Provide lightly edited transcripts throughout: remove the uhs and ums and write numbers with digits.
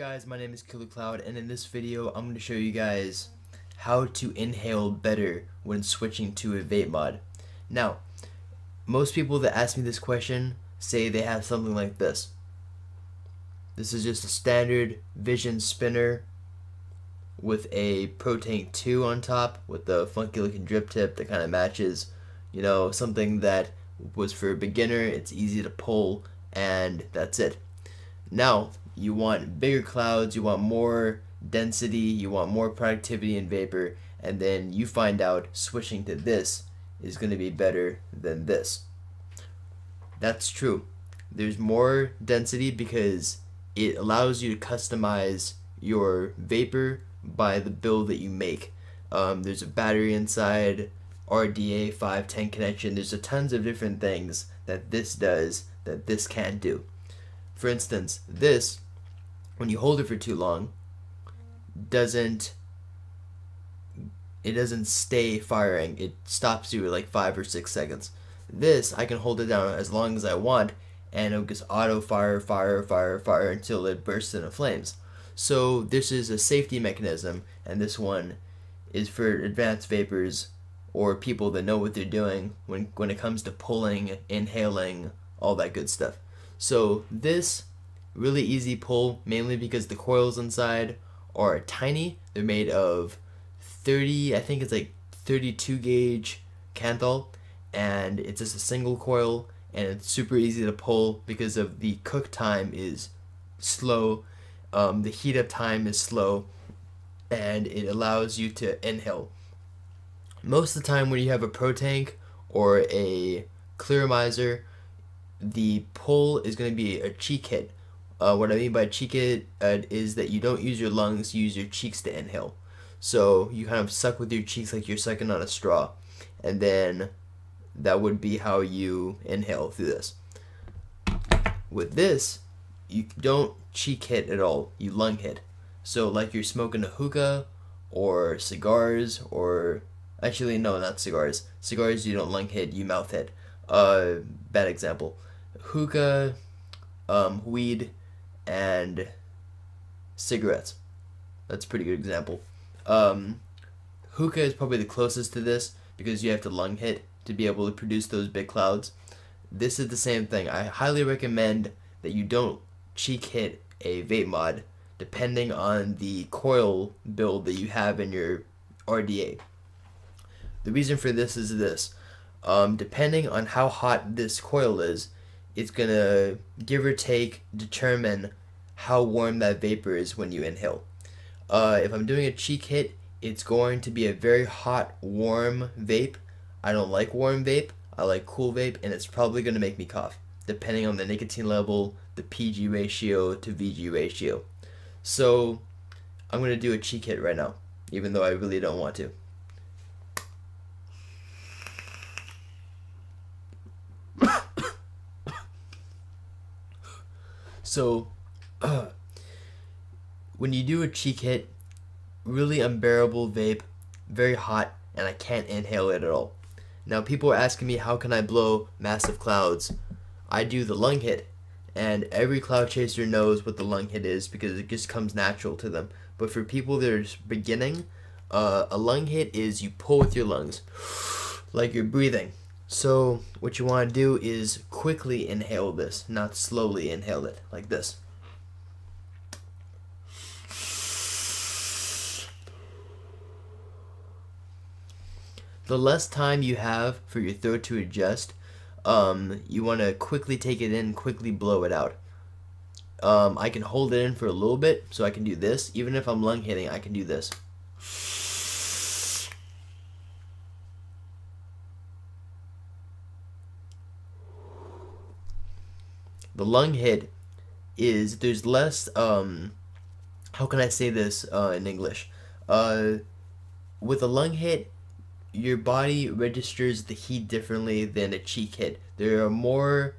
guys, my name is Killer Cloud, and in this video I'm going to show you guys how to inhale better when switching to a vape mod. Now, most people that ask me this question say they have something like this. This is just a standard Vision spinner with a Pro Tank 2 on top with the funky looking drip tip that kind of matches, you know, something that was for a beginner, it's easy to pull, and that's it. Now, you want bigger clouds, you want more density, you want more productivity in vapor, and then you find out switching to this is going to be better than this. That's true. There's more density because it allows you to customize your vapor by the build that you make. There's a battery inside, RDA 510 connection. There's a tons of different things that this does that this can't do. For instance, this, when you hold it for too long, doesn't stay firing. It stops you at like 5 or 6 seconds. This, I can hold it down as long as I want, and it'll just auto fire until it bursts into flames. So this is a safety mechanism, and this one is for advanced vapors or people that know what they're doing when it comes to pulling, inhaling, all that good stuff. So this, really easy pull, mainly because the coils inside are tiny. They're made of 30, I think it's like 32 gauge Kanthal, and it's just a single coil, and it's super easy to pull because of the cook time is slow, the heat up time is slow, and it allows you to inhale. Most of the time when you have a Pro Tank or a Clearomizer, the pull is going to be a cheek hit. What I mean by cheek hit is that you don't use your lungs, you use your cheeks to inhale. So you kind of suck with your cheeks like you're sucking on a straw, and then that would be how you inhale through this. With this, you don't cheek hit at all, you lung hit. So like you're smoking a hookah or cigars, or actually no, not cigars. Cigars you don't lung hit, you mouth hit. Bad example. Hookah, weed, and cigarettes. That's a pretty good example. Hookah is probably the closest to this because you have to lung hit to be able to produce those big clouds. This is the same thing. I highly recommend that you don't cheek hit a vape mod depending on the coil build that you have in your RDA. The reason for this is this. Depending on how hot this coil is, it's gonna give or take determine how warm that vapor is when you inhale. If I'm doing a cheek hit, it's going to be a very hot, warm vape. I don't like warm vape, I like cool vape, and it's probably gonna make me cough, depending on the nicotine level, the PG ratio to VG ratio. So I'm gonna do a cheek hit right now, even though I really don't want to. So, when you do a cheek hit, really unbearable vape, very hot, and I can't inhale it at all. Now, people are asking me, how can I blow massive clouds? I do the lung hit, and every cloud chaser knows what the lung hit is because it just comes natural to them. But for people that are beginning, a lung hit is you pull with your lungs, like you're breathing. So what you want to do is quickly inhale this, not slowly inhale it, like this. The less time you have for your throat to adjust, you want to quickly take it in, quickly blow it out. I can hold it in for a little bit, so I can do this. Even if I'm lung hitting, I can do this. The lung hit is, there's less, how can I say this in English? With a lung hit, your body registers the heat differently than a cheek hit. There are more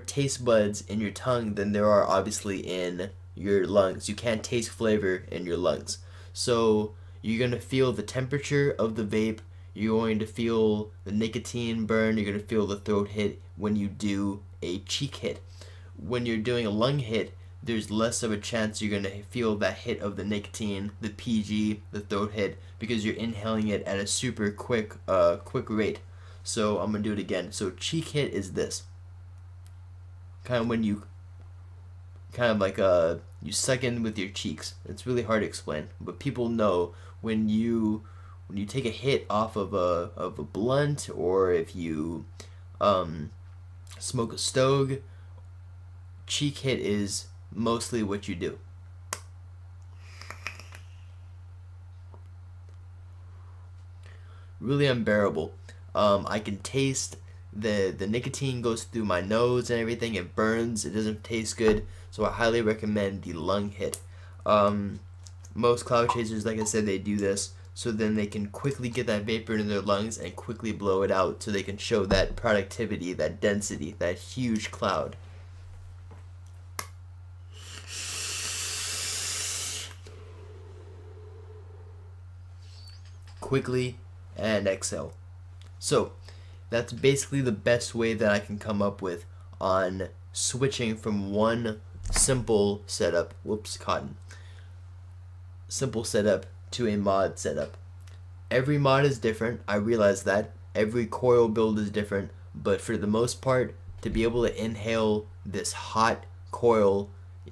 taste buds in your tongue than there are obviously in your lungs. You can't taste flavor in your lungs. So you're going to feel the temperature of the vape, you're going to feel the nicotine burn, you're going to feel the throat hit when you do a cheek hit. When you're doing a lung hit, there's less of a chance you're gonna feel that hit of the nicotine, the PG, the throat hit, because you're inhaling it at a super quick rate. So I'm gonna do it again. So cheek hit is this. Kind of when you you suck in with your cheeks. It's really hard to explain, but people know when you take a hit off of a blunt, or if you smoke a stogie, cheek hit is mostly what you do. Really unbearable. I can taste the nicotine goes through my nose and everything. It burns. It doesn't taste good. So I highly recommend the lung hit. Most cloud chasers, like I said, they do this so then they can quickly get that vapor into their lungs and quickly blow it out, so they can show that productivity, that density, that huge cloud. Quickly and exhale. So that's basically the best way that I can come up with on switching from one simple setup, simple setup to a mod setup. Every mod is different, I realize that. Every coil build is different, but for the most part, to be able to inhale this hot coil,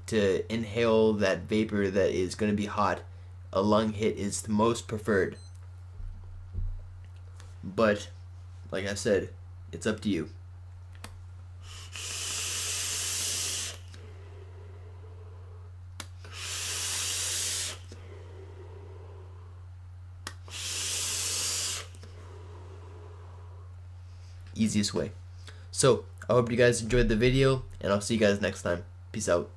to inhale that vapor that is going to be hot, a lung hit is the most preferred. But like I said, it's up to you. Easiest way. So I hope you guys enjoyed the video, and I'll see you guys next time. Peace out.